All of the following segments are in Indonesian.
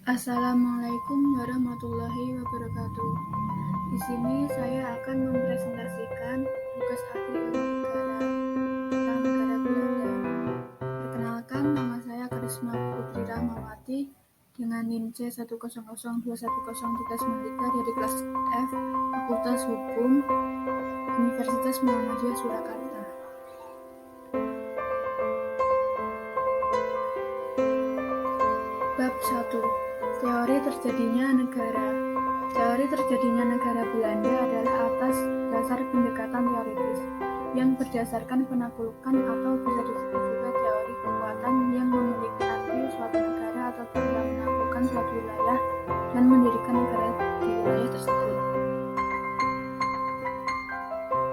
Assalamualaikum warahmatullahi wabarakatuh. Di sini saya akan mempresentasikan tugas akhir ilmu negara tentang negara Belanda. Perkenalkan, nama saya Karisma Putri Rahmawati dengan NIM C100210393 dari kelas F, Fakultas Hukum, Universitas Muhammadiyah Surakarta. Bab 1. Teori terjadinya negara. Teori terjadinya negara Belanda adalah atas dasar pendekatan teoritis yang berdasarkan penaklukan atau bisa disebut juga teori kekuatan yang memiliki arti suatu negara atau bangsa menaklukkan suatu wilayah dan mendirikan negara di wilayah tersebut.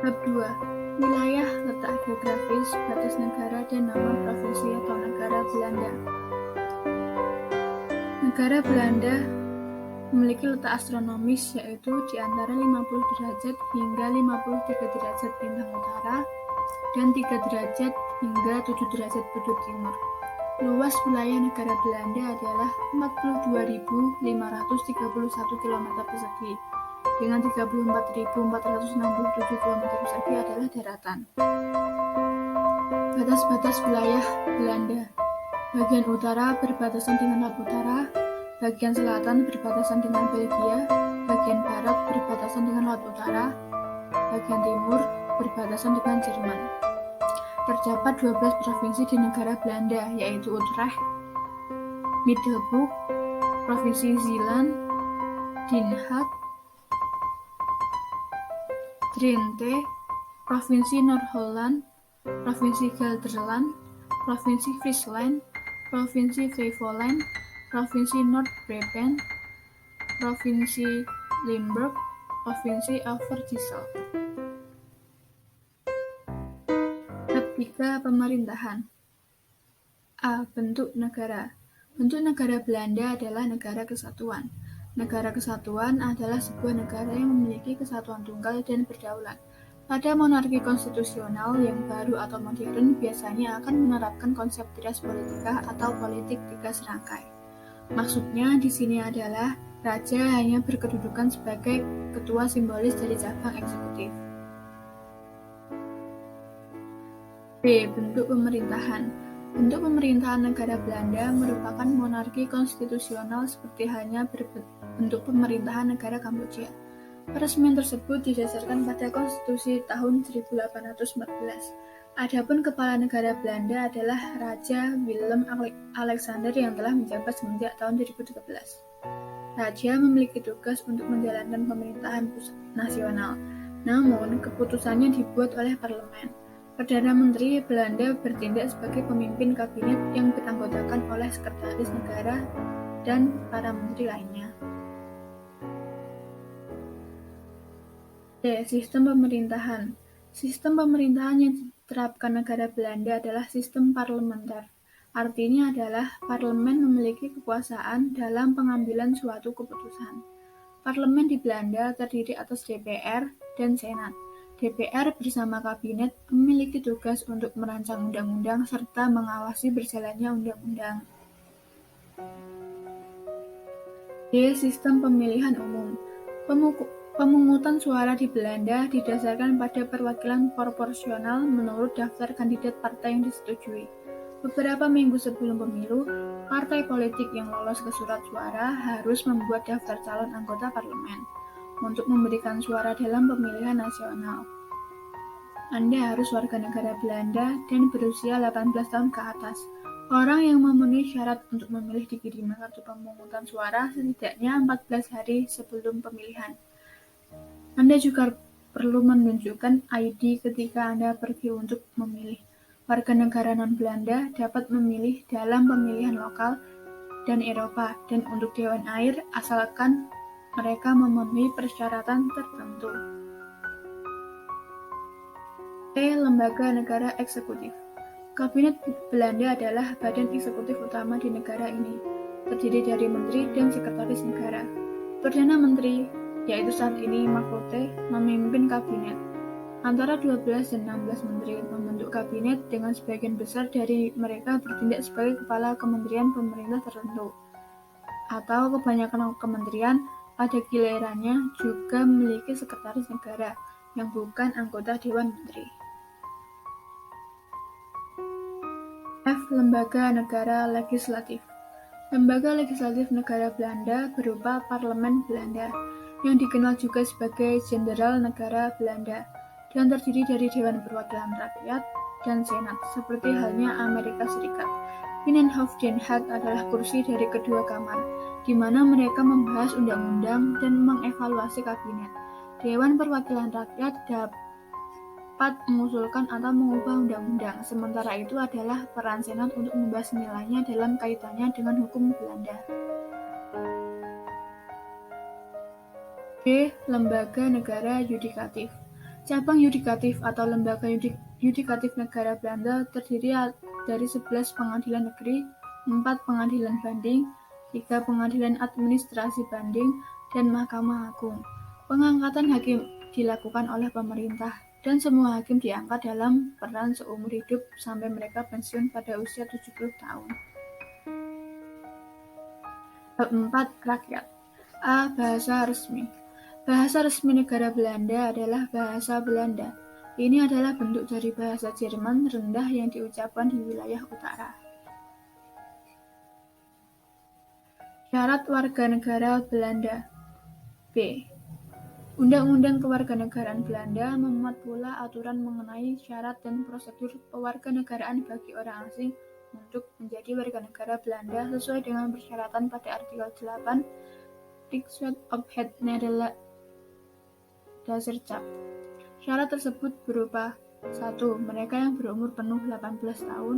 Bab 2. Wilayah, letak geografis, batas negara, dan nama provinsi atau negara Belanda. Negara Belanda memiliki letak astronomis yaitu di antara 50 derajat hingga 53 derajat bintang utara dan 3 derajat hingga 7 derajat bujur timur. Luas wilayah negara Belanda adalah 42.531 km persegi, dengan 34.467 km persegi adalah daratan. Batas-batas wilayah Belanda. Bagian utara berbatasan dengan Laut Utara, bagian selatan berbatasan dengan Belgia, bagian barat berbatasan dengan Laut Utara, bagian timur berbatasan dengan Jerman. Terdapat 12 provinsi di negara Belanda, yaitu Utrecht, Middelburg, Provinsi Zeeland, Den Haag, Drenthe, Provinsi Noord-Holland, Provinsi Gelderland, Provinsi Friesland, Provinsi Flevoland, Provinsi Noord-Brabant, Provinsi Limburg, Provinsi Overijssel. Bab 3. Pemerintahan. A. Bentuk negara. Bentuk negara Belanda adalah negara kesatuan. Negara kesatuan adalah sebuah negara yang memiliki kesatuan tunggal dan berdaulat. Pada monarki konstitusional yang baru atau modern biasanya akan menerapkan konsep trias politika atau politik tiga serangkai. Maksudnya di sini adalah raja hanya berkedudukan sebagai ketua simbolis dari cabang eksekutif. B. Bentuk pemerintahan. Bentuk pemerintahan negara Belanda merupakan monarki konstitusional seperti halnya bentuk pemerintahan negara Kamboja. Peresmian tersebut didasarkan pada konstitusi tahun 1814. Adapun kepala negara Belanda adalah Raja Willem Alexander yang telah menjabat semenjak tahun 2013. Raja memiliki tugas untuk menjalankan pemerintahan pusat nasional, namun keputusannya dibuat oleh parlemen. Perdana Menteri Belanda bertindak sebagai pemimpin kabinet yang beranggotakan oleh sekretaris negara dan para menteri lainnya. D. Sistem pemerintahan. Sistem pemerintahan yang diterapkan negara Belanda adalah sistem parlementer. Artinya adalah parlemen memiliki kekuasaan dalam pengambilan suatu keputusan. Parlemen di Belanda terdiri atas DPR dan Senat. DPR bersama kabinet memiliki tugas untuk merancang undang-undang serta mengawasi berjalannya undang-undang. D. Sistem pemilihan umum. Pemungutan suara di Belanda didasarkan pada perwakilan proporsional menurut daftar kandidat partai yang disetujui. Beberapa minggu sebelum pemilu, partai politik yang lolos ke surat suara harus membuat daftar calon anggota parlemen untuk memberikan suara dalam pemilihan nasional. Anda harus warga negara Belanda dan berusia 18 tahun ke atas. Orang yang memenuhi syarat untuk memilih dikirim kartu pemungutan suara setidaknya 14 hari sebelum pemilihan. Anda juga perlu menunjukkan ID ketika Anda pergi untuk memilih. Warga negara non-Belanda dapat memilih dalam pemilihan lokal dan Eropa dan untuk Dewan Air asalkan mereka memenuhi persyaratan tertentu. E. Lembaga negara eksekutif. Kabinet Belanda adalah badan eksekutif utama di negara ini, terdiri dari menteri dan sekretaris negara. Perdana Menteri yaitu saat ini Mark Rutte, memimpin kabinet. Antara 12 dan 16 menteri membentuk kabinet dengan sebagian besar dari mereka bertindak sebagai kepala kementerian pemerintah tertentu. atau kebanyakan kementerian pada gilirannya juga memiliki sekretaris negara yang bukan anggota Dewan Menteri. F. Lembaga Negara Legislatif. Lembaga legislatif negara Belanda berupa Parlemen Belanda, yang dikenal juga sebagai Jenderal Negara Belanda, dan terdiri dari Dewan Perwakilan Rakyat dan Senat, seperti halnya Amerika Serikat. Binnenhof Den Haag adalah kursi dari kedua kamar, di mana mereka membahas undang-undang dan mengevaluasi kabinet. Dewan Perwakilan Rakyat dapat mengusulkan atau mengubah undang-undang, sementara itu adalah peran Senat untuk membahas nilainya dalam kaitannya dengan hukum Belanda. G. Lembaga Negara Yudikatif. Cabang yudikatif atau lembaga yudikatif negara Belanda terdiri dari 11 pengadilan negeri, 4 pengadilan banding, 3 pengadilan administrasi banding, dan Mahkamah Agung. Pengangkatan hakim dilakukan oleh pemerintah, dan semua hakim diangkat dalam peran seumur hidup sampai mereka pensiun pada usia 70 tahun. Bab 4. Rakyat. A. Bahasa resmi. Bahasa resmi negara Belanda adalah bahasa Belanda. Ini adalah bentuk dari bahasa Jerman rendah yang diucapkan di wilayah utara. Syarat warga negara Belanda. B. Undang-Undang Kewarganegaraan Belanda memuat pula aturan mengenai syarat dan prosedur pewarganegaraan bagi orang asing untuk menjadi warga negara Belanda sesuai dengan persyaratan pada artikel 8 Rikswet op het Nederlanderschap. Syarat tersebut berupa 1. Mereka yang berumur penuh 18 tahun,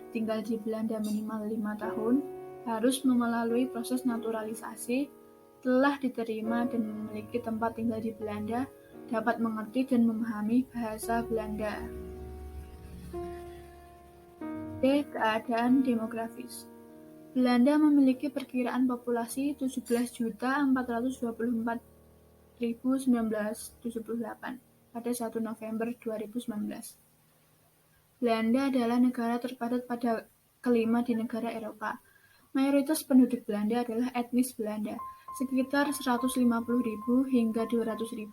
tinggal di Belanda minimal 5 tahun, harus melalui proses naturalisasi, telah diterima dan memiliki tempat tinggal di Belanda, dapat mengerti dan memahami bahasa Belanda. D. Keadaan demografis. Belanda memiliki perkiraan populasi 17.424.978 pada 1 November 2019. Belanda adalah negara terpadat pada kelima di negara Eropa. Mayoritas penduduk Belanda adalah etnis Belanda. Sekitar 150.000 hingga 200.000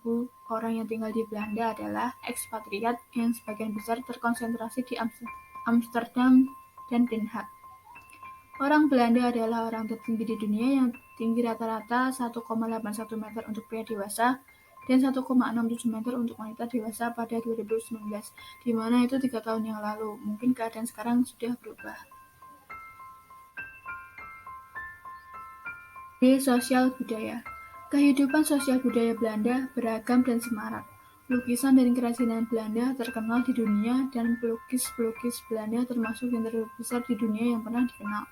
orang yang tinggal di Belanda adalah ekspatriat yang sebagian besar terkonsentrasi di Amsterdam dan Den Haag. Orang Belanda adalah orang tertinggi di dunia yang tinggi rata-rata 1,81 meter untuk pria dewasa dan 1,67 meter untuk wanita dewasa pada 2019, di mana itu 3 tahun yang lalu. Mungkin keadaan sekarang sudah berubah. D. Sosial budaya. Kehidupan sosial budaya Belanda beragam dan semarak. Lukisan dan kerajinan Belanda terkenal di dunia, dan pelukis-pelukis Belanda termasuk yang terbesar di dunia yang pernah dikenal.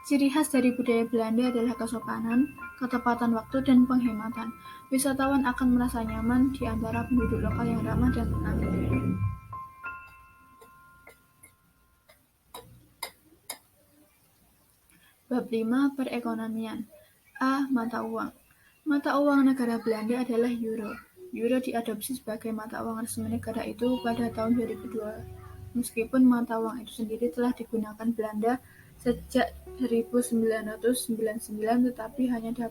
Ciri khas dari budaya Belanda adalah kesopanan, ketepatan waktu, dan penghematan. Wisatawan akan merasa nyaman di antara penduduk lokal yang ramah dan tenang. Bab 5. Perekonomian. A. Mata uang. Mata uang negara Belanda adalah euro. Euro diadopsi sebagai mata uang resmi negara itu pada tahun 2002. Meskipun mata uang itu sendiri telah digunakan Belanda sejak 1999, tetapi hanya dengan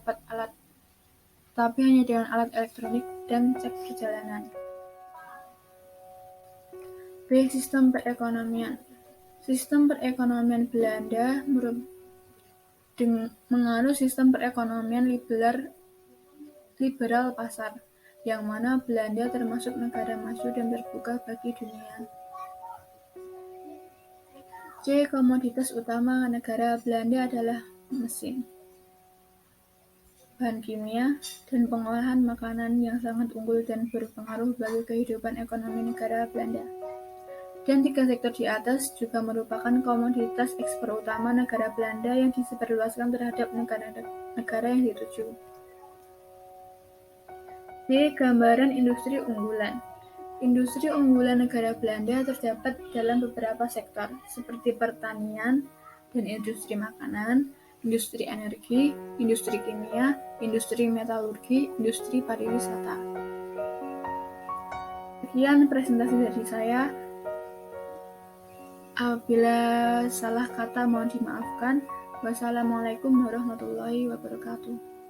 alat elektronik dan cek perjalanan. B. Sistem perekonomian. Sistem perekonomian Belanda menganut sistem perekonomian liberal pasar, yang mana Belanda termasuk negara maju dan terbuka bagi dunia. C. Komoditas utama negara Belanda adalah mesin, bahan kimia, dan pengolahan makanan yang sangat unggul dan berpengaruh bagi kehidupan ekonomi negara Belanda. Dan 3 sektor di atas juga merupakan komoditas ekspor utama negara Belanda yang disebarluaskan terhadap negara yang dituju. D. Gambaran industri unggulan. Industri unggulan negara Belanda terdapat dalam beberapa sektor, seperti pertanian dan industri makanan, industri energi, industri kimia, industri metalurgi, industri pariwisata. Sekian presentasi dari saya. Apabila salah kata mohon dimaafkan. Wassalamualaikum warahmatullahi wabarakatuh.